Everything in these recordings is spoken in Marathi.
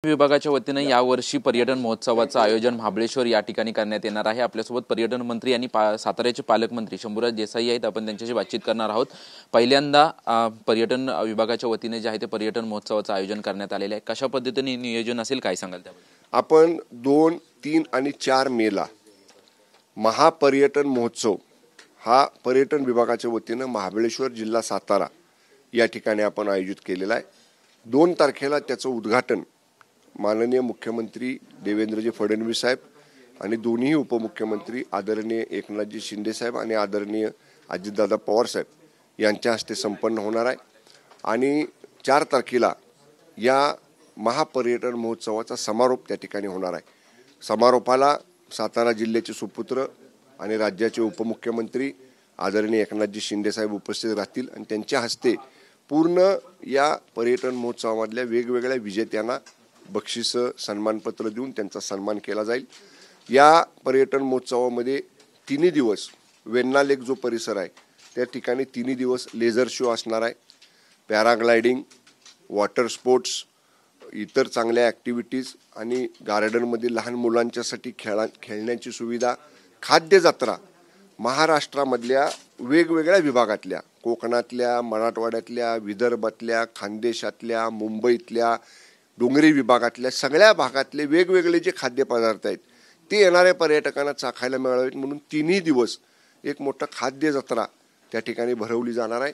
विभागाच्या वतीने यावर्षी पर्यटन महोत्सवाचं आयोजन महाबळेश्वर या ठिकाणी करण्यात येणार आहे। आपल्यासोबत पर्यटन मंत्री आणि साताऱ्याचे पालकमंत्री शंभूराज देसाई आहेत। आपण त्यांच्याशी बातचीत करणार आहोत। पहिल्यांदा पर्यटन विभागाच्या वतीने जे आहे ते पर्यटन महोत्सवाचं आयोजन करण्यात आलेले आहे। कशा पद्धतीने नियोजन असेल काय सांगाल त्याबद्दल? आपण 2, 3 आणि 4 मेला महापर्यटन महोत्सव हा पर्यटन विभागाच्या वतीने महाबळेश्वर जिल्हा सातारा या ठिकाणी आपण आयोजित केलेला आहे। 2 तारखेला त्याचं उद्घाटन माननीय मुख्यमंत्री देवेंद्रजी फडणवीस साहेब आणि दोन्ही उपमुख्यमंत्री आदरणीय एकनाथजी शिंदे साहेब आणि आदरणीय अजितदादा पवार साहेब यांच्या हस्ते संपन्न होणार आहे। आणि 4 तारखेला या महापर्यटन महोत्सवाचा समारोप त्या ठिकाणी होणार आहे। समारोपाला सातारा जिल्ह्याचे सुपुत्र आणि राज्याचे उपमुख्यमंत्री आदरणीय एकनाथजी शिंदे साहेब उपस्थित राहतील आणि त्यांच्या हस्ते पूर्ण या पर्यटन महोत्सवामधल्या वेगवेगळ्या विजेत्यांना बक्षीस सन्मानपत्र देऊन त्यांचा सन्मान केला जाईल। या पर्यटन महोत्सवामध्ये 3 दिवस वेण्णा लेक जो परिसर आहे त्या ठिकाणी 3 दिवस लेझर शो असणार आहे, पॅराग्लायडिंग, वॉटर स्पोर्ट्स, इतर चांगल्या ॲक्टिव्हिटीज आणि गार्डनमध्ये लहान मुलांच्यासाठी खेळण्याची सुविधा, खाद्य जत्रा, महाराष्ट्रामधल्या वेगवेगळ्या विभागातल्या, कोकणातल्या, मराठवाड्यातल्या, विदर्भातल्या, खानदेशातल्या, मुंबईतल्या, डोंगरी विभागातल्या सगळ्या भागातले वेगवेगळे जे खाद्यपदार्थ आहेत ते येणाऱ्या पर्यटकांना चाखायला मिळावेत म्हणून 3 दिवस एक मोठा खाद्य जत्रा त्या ठिकाणी भरवली जाणार आहे।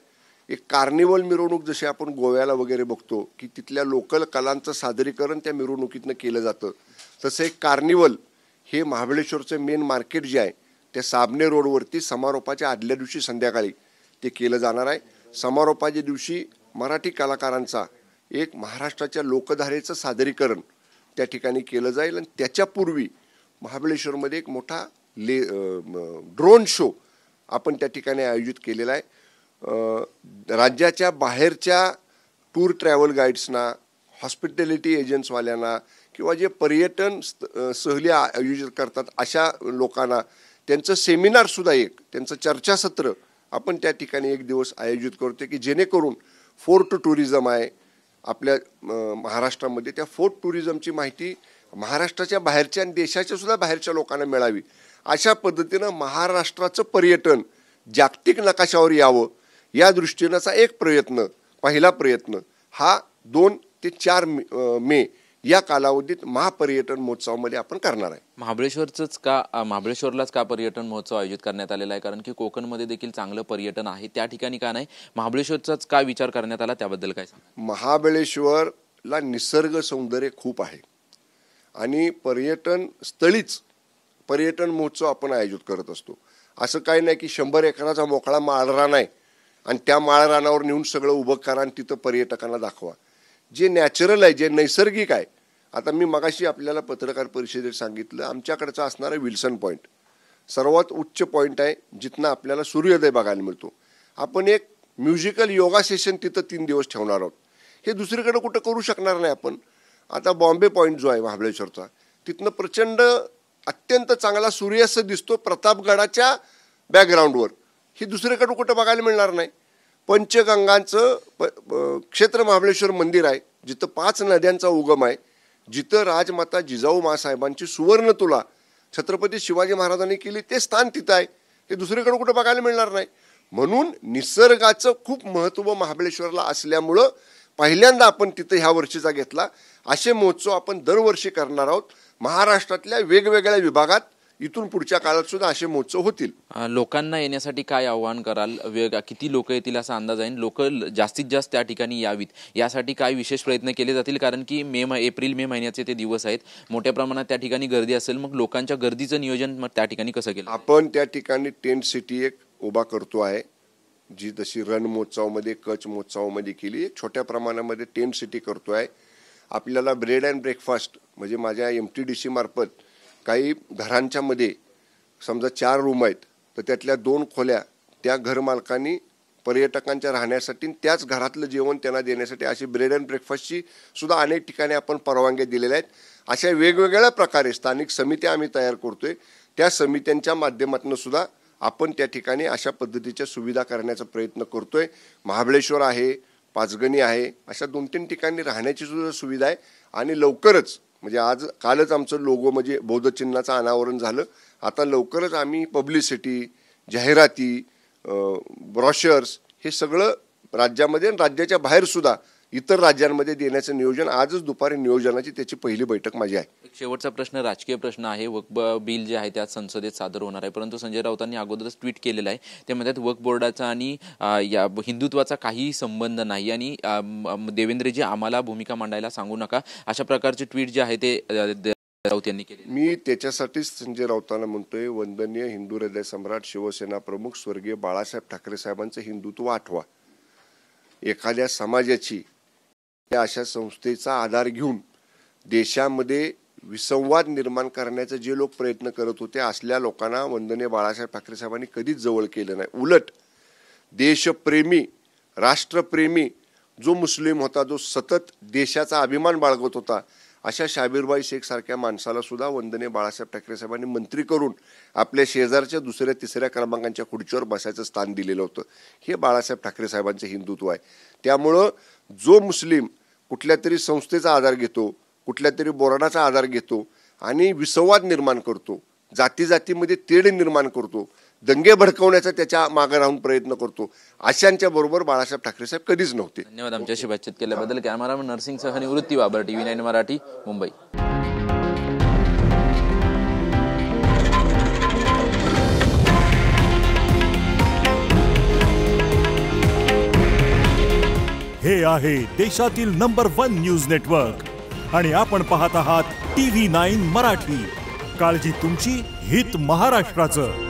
एक कार्निवल मिरवणूक जशी आपण गोव्याला वगैरे बघतो की तिथल्या लोकल कलांचं सादरीकरण त्या मिरवणुकीतनं केलं जातं, तसं एक कार्निवल हे महाबळेश्वरचं मेन मार्केट जे आहे त्या साबणे रोडवरती समारोपाच्या आदल्या दिवशी संध्याकाळी ते केलं जाणार आहे। समारोपाच्या दिवशी मराठी कलाकारांचा एक महाराष्ट्राच्या लोकधारेचं सादरीकरण त्या ठिकाणी केलं जाईल आणि त्याच्यापूर्वी महाबळेश्वरमध्ये एक मोठा ड्रोन शो आपण त्या ठिकाणी आयोजित केलेला आहे। राज्याच्या बाहेरच्या टूर ट्रॅव्हल गाईड्सना, हॉस्पिटॅलिटी एजंट्सवाल्यांना किंवा जे पर्यटन सहली आयोजित करतात अशा लोकांना त्यांचं सेमिनारसुद्धा त्यांचं चर्चासत्र आपण त्या ठिकाणी एक दिवस आयोजित करतो की जेणेकरून फोर्ट टुरिझम आहे आपल्या महाराष्ट्रामध्ये, त्या फोर्ट टुरिझमची माहिती महाराष्ट्राच्या बाहेरच्या आणि देशाच्या सुद्धा बाहेरच्या लोकांना मिळावी अशा पद्धतीनं महाराष्ट्राचं पर्यटन जागतिक नकाशावर यावं या दृष्टीनेचा एक प्रयत्न, पहिला प्रयत्न हा 2 ते 4 मे या कालावधीत महापर्यटन महोत्सवामध्ये आपण करणार आहे। महाबळेश्वरलाच का पर्यटन महोत्सव आयोजित करण्यात आलेला आहे? कारण की कोकणमध्ये देखील चांगलं पर्यटन आहे, त्या ठिकाणी का नाही महाबळेश्वरचाच का विचार करण्यात आला त्याबद्दल काय सांगा? महाबळेश्वरला निसर्ग सौंदर्य खूप आहे आणि पर्यटन स्थळीच पर्यटन महोत्सव आपण आयोजित करत असतो। असं काही नाही की 100 एकराचा मोकळा माळरान आहे आणि त्या माळरानावर नेऊन सगळं उभं करा आणि तिथं पर्यटकांना दाखवा। जे नॅचरल आहे, जे नैसर्गिक आहे, आता मी मगाशी आपल्याला पत्रकार परिषदेत सांगितलं आमच्याकडचं असणारं विल्सन पॉईंट सर्वात उच्च पॉईंट आहे जिथनं आपल्याला सूर्योदय बघायला मिळतो। आपण एक म्युझिकल योगा सेशन तिथं 3 दिवस ठेवणार आहोत, हे दुसरीकडे कुठं करू शकणार नाही आपण। आता बॉम्बे पॉईंट जो आहे महाबळेश्वरचा तिथनं प्रचंड अत्यंत चांगला सूर्यास्त दिसतो प्रतापगडाच्या बॅकग्राऊंडवर, हे दुसरीकडे कुठं बघायला मिळणार नाही। पंचगंगांचं क्षेत्र महाबळेश्वर मंदिर आहे जिथं 5 नद्यांचा उगम आहे, जिथं राजमाता जिजाऊ मासाहेबांची सुवर्ण तुला छत्रपती शिवाजी महाराजांनी केली ते स्थान तिथं आहे, हे दुसरीकडे कुठं बघायला मिळणार नाही। म्हणून निसर्गाचं खूप महत्त्व महाबळेश्वरला असल्यामुळं पहिल्यांदा आपण तिथं ह्या वर्षीचा घेतला। असे महोत्सव आपण दरवर्षी करणार आहोत महाराष्ट्रातल्या वेगवेगळ्या विभागात, इथून पुढच्या काळात सुद्धा असे महोत्सव होतील। लोकांना येण्यासाठी काय आव्हान कराल? किती लोक येतील असा अंदाज आहे? लोक जास्तीत जास्त त्या ठिकाणी यावीत यासाठी काय विशेष प्रयत्न केले जातील? कारण की एप्रिल मे महिन्याचे ते दिवस आहेत, मोठ्या प्रमाणात त्या ठिकाणी गर्दी असेल, मग लोकांच्या गर्दीचं नियोजन मग त्या ठिकाणी कसं केलं? आपण त्या ठिकाणी टेंट सिटी एक उभा करतो आहे, जी तशी रण महोत्सवामध्ये कच्छ महोत्सवामध्ये केली, एक छोट्या प्रमाणामध्ये टेंट सिटी करतो आहे। आपल्याला ब्रेड अँड ब्रेकफास्ट म्हणजे माझ्या MTDC मार्फत काही घरांच्या मध्ये समजा 4 रूम आहेत तर त्यातल्या 2 खोल्या त्या घरमालकांनी पर्यटकांच्या राहण्यासाठी त्याच घरातलं जेवण त्यांना देण्यासाठी अशी ब्रेड अँड ब्रेकफास्टची सुद्धा अनेक ठिकाणी आपण परवानग्या दिलेल्या आहेत। अशा वेगवेगळ्या प्रकारे स्थानिक समित्या आम्ही तयार करतोय, त्या समित्यांच्या माध्यमातून सुद्धा आपण त्या ठिकाणी अशा पद्धतीच्या सुविधा करण्याचा प्रयत्न करतोय। महाबळेश्वर आहे, पाचगणी आहे, अशा 2-3 ठिकाणी राहण्याची सुद्धा सुविधा आहे आणि लवकरच म्हणजे आज कालच आमचं लोगो म्हणजे बौद्ध चिन्हाचं अनावरण झालं. आता लवकरच आम्ही पब्लिसिटी, जाहिराती, ब्रॉशर्स हे सगळं राज्यामध्ये आणि राज्याच्या बाहेर सुद्धा इतर राज्यांमध्ये देण्याचं नियोजन आजच दुपारी नियोजनाची त्याची पहिली बैठक माझी आहे. एक शेवटचा प्रश्न राजकीय प्रश्न आहे. वक्फ बिल जे आहे त्या संसदेत सादर होणार आहे, परंतु संजय राऊतांनी अगोदरच ट्विट केलेलं आहे. ते म्हणतात वक्फ बोर्डाचा आणि या हिंदुत्वाचा काहीही संबंध नाही आणि देवेंद्रजी आम्हाला भूमिका मांडायला सांगू नका, अशा प्रकारचे ट्विट जे आहे ते राऊत यांनी केले. मी त्याच्यासाठीच संजय राऊतांना म्हणतोय, वंदनीय हिंदू हृदय सम्राट शिवसेना प्रमुख स्वर्गीय बाळासाहेब ठाकरे साहेबांचं हिंदुत्व आठवा. एखाद्या समाजाची अशा संस्थेचा आधार घेऊन देशामध्ये विसंवाद निर्माण करण्याचे जे लोक प्रयत्न करत होते, असल्या लोकांना वंदनीय बाळासाहेब ठाकरे साहेबांनी कधीच जवळ केलं नाही. उलट देशप्रेमी, राष्ट्रप्रेमी जो मुस्लिम होता, जो सतत देशाचा अभिमान बाळगत होता, अशा शाबीरबाई शेख सारख्या माणसाला सुद्धा वंदनीय बाळासाहेब ठाकरे साहेबांनी मंत्री करून आपल्या शेजारच्या दुसऱ्या तिसऱ्या क्रमांकाच्या खुर्चीवर बसायचं स्थान दिलेलं होतं. हे बाळासाहेब ठाकरे साहेबांचे हिंदुत्व आहे. त्यामुळं जो मुस्लिम कुठल्या तरी संस्थेचा आधार घेतो, कुठल्या तरी बोर्डाचा आधार घेतो आणि विसंवाद निर्माण करतो, जाती जातीमध्ये तेढ निर्माण करतो, दंगे भडकवण्याचा त्याच्या मागे राहून प्रयत्न करतो, अशांच्या बरोबर बाळासाहेब ठाकरे साहेब कधीच नव्हते. धन्यवाद आमच्याशी बातचीत केल्याबद्दल. कॅमेरामन नरसिंग सह निवृत्ती बाबर, TV9 मराठी, मुंबई. हे आहे देशातील नंबर 1 न्यूज नेटवर्क आणि आपण पाहत आहात TV9 मराठी. काळजी तुमची, हित महाराष्ट्राचं.